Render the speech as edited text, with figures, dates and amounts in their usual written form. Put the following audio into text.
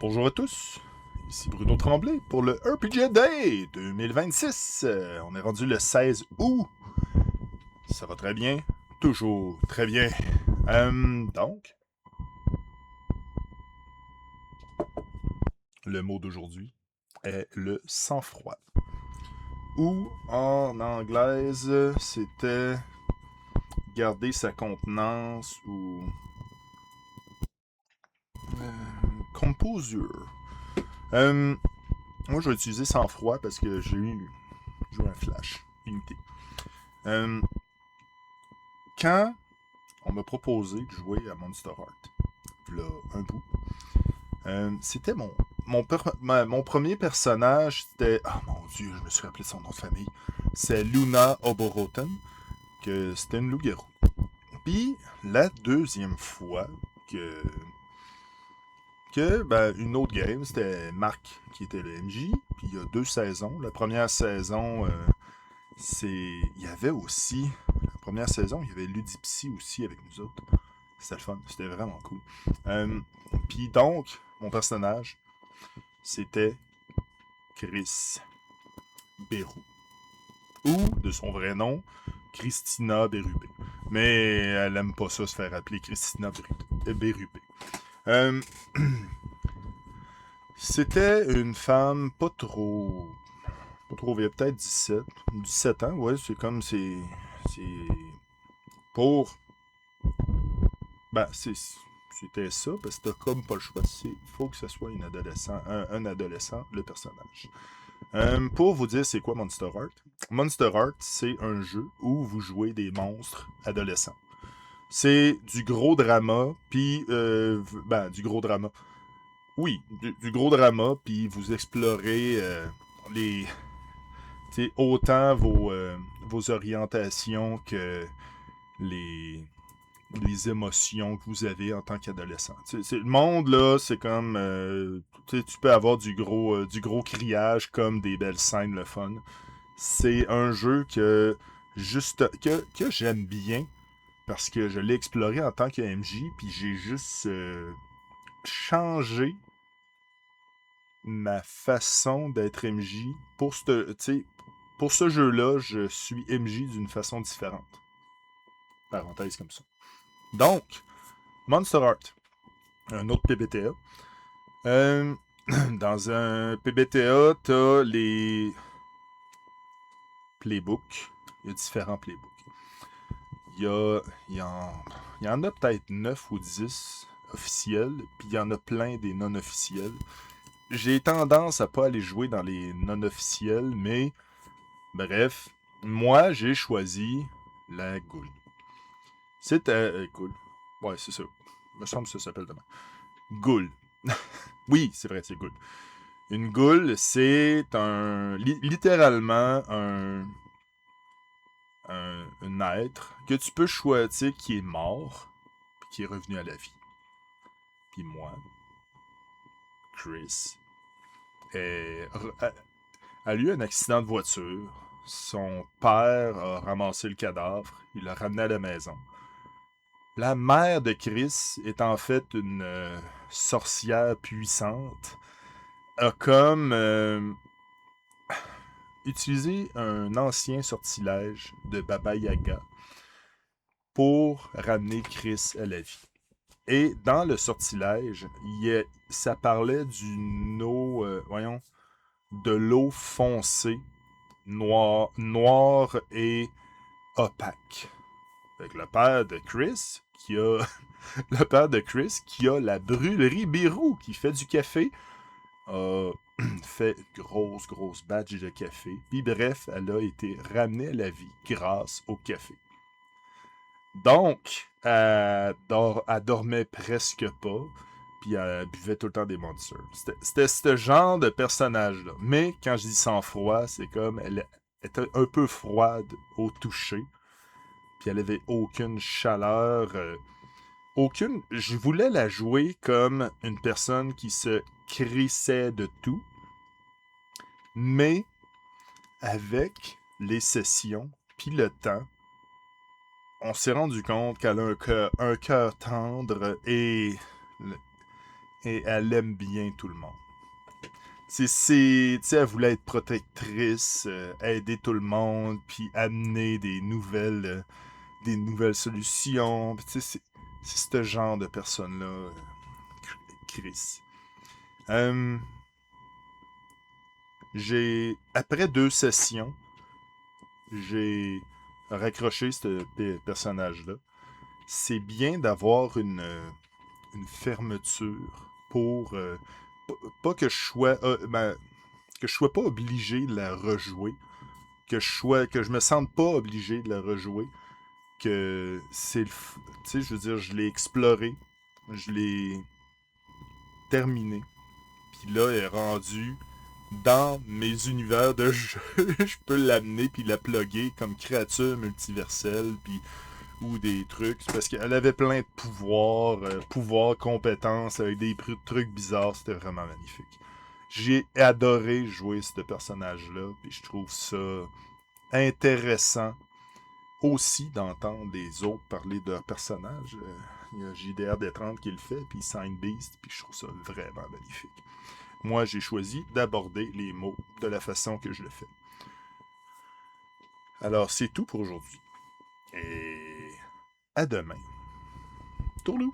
Bonjour à tous, ici Bruno Tremblay pour le RPG Day 2026. On est rendu le 16 août. Ça va très bien, toujours très bien. Donc, le mot d'aujourd'hui est le sang-froid. Ou en anglaise, c'était garder sa contenance ou composure. Euh, Moi, je vais utiliser sang-froid parce que j'ai eu un flash, une idée. Euh, Quand on m'a proposé de jouer à Monster Heart, là, un bout, c'était mon premier personnage, c'était... Ah mon dieu, je me suis rappelé son nom de famille. C'est Luna Oboroten, que c'était une loup-garou. Puis, la deuxième fois que... une autre game, c'était Marc qui était le MJ, puis il y a 2 saisons. La première saison, il y avait aussi... La première saison, il y avait Ludipsy aussi avec nous autres. C'était le fun, c'était vraiment cool. Euh, Puis donc, mon personnage, c'était Chris Bérou. Ou, de son vrai nom, Christina Bérubé. Mais elle aime pas ça se faire appeler Christina Bérubé. Euh, C'était une femme pas trop... Pas trop vieille, peut-être 17 ans, ouais, c'est comme c'est pour c'était ça, parce que t'as comme pas le choix. Il faut que ce soit un adolescent, le personnage. Pour vous dire c'est quoi Monster Heart, Monster Heart, c'est un jeu où vous jouez des monstres adolescents. C'est du gros drama, puis du gros drama. Oui, du gros drama, puis vous explorez les, autant vos orientations que les les émotions que vous avez en tant qu'adolescent. Le monde, là, c'est comme... tu peux avoir du gros criage comme des belles scènes, le fun. C'est un jeu que j'aime bien parce que je l'ai exploré en tant que MJ, puis j'ai juste changé ma façon d'être MJ pour ce jeu-là, je suis MJ d'une façon différente. Parenthèse comme ça. Donc, Monster Heart, un autre PBTA. Euh, Dans un PBTA, t'as les playbooks. Il y a différents playbooks. Il y, a, il y en a peut-être 9 ou 10 officiels, puis il y en a plein des non officiels. J'ai tendance à pas aller jouer dans les non officiels, mais bref, moi j'ai choisi la Ghoul. C'est Ghoul. Ouais, c'est ça. Il me semble que ça s'appelle demain. Ghoul. Oui, c'est vrai, c'est Ghoul. Une goule, c'est littéralement un être que tu peux choisir qui est mort, puis qui est revenu à la vie. Puis moi, Chris, a eu un accident de voiture. Son père a ramassé le cadavre, il l'a ramené à la maison. La mère de Chris est en fait une sorcière puissante, a comme utilisé un ancien sortilège de Baba Yaga pour ramener Chris à la vie. Et dans le sortilège, ça parlait d'une eau, de l'eau foncée, noire et opaque. Avec le père de Chris, le père de Chris, qui a la brûlerie Bérou, qui fait du café, a fait une grosse batch de café. Puis bref, elle a été ramenée à la vie grâce au café. Donc, elle dormait presque pas, puis elle buvait tout le temps des monsters. C'était ce genre de personnage-là. Mais quand je dis sang-froid, c'est comme elle était un peu froide au toucher, puis elle avait aucune chaleur, aucune. Je voulais la jouer comme une personne qui se crissait de tout, mais avec les sessions, puis le temps, on s'est rendu compte qu'elle a un cœur tendre et et elle aime bien tout le monde. Tu sais, elle voulait être protectrice, aider tout le monde, puis amener des nouvelles solutions. Puis tu sais, c'est ce genre de personne-là, Chris. Euh, après 2 sessions, j'ai raccroché ce personnage-là. C'est bien d'avoir une fermeture pour pas que je sois que je sois pas obligé de la rejouer, que je me sente pas obligé de la rejouer, que c'est tu sais, je veux dire, je l'ai exploré, je l'ai terminé, puis là elle est rendue dans mes univers de jeu. Je peux l'amener puis la plugger comme créature multiverselle puis ou des trucs parce qu'elle avait plein de pouvoirs, compétences avec des trucs bizarres, c'était vraiment magnifique. J'ai adoré jouer ce personnage-là, puis je trouve ça intéressant aussi d'entendre les autres parler de leurs personnages. Il y a JDR D30 qui le fait, puis Sign Beast, puis je trouve ça vraiment magnifique. Moi, j'ai choisi d'aborder les mots de la façon que je le fais. Alors, c'est tout pour aujourd'hui. Et à demain. Tourlou!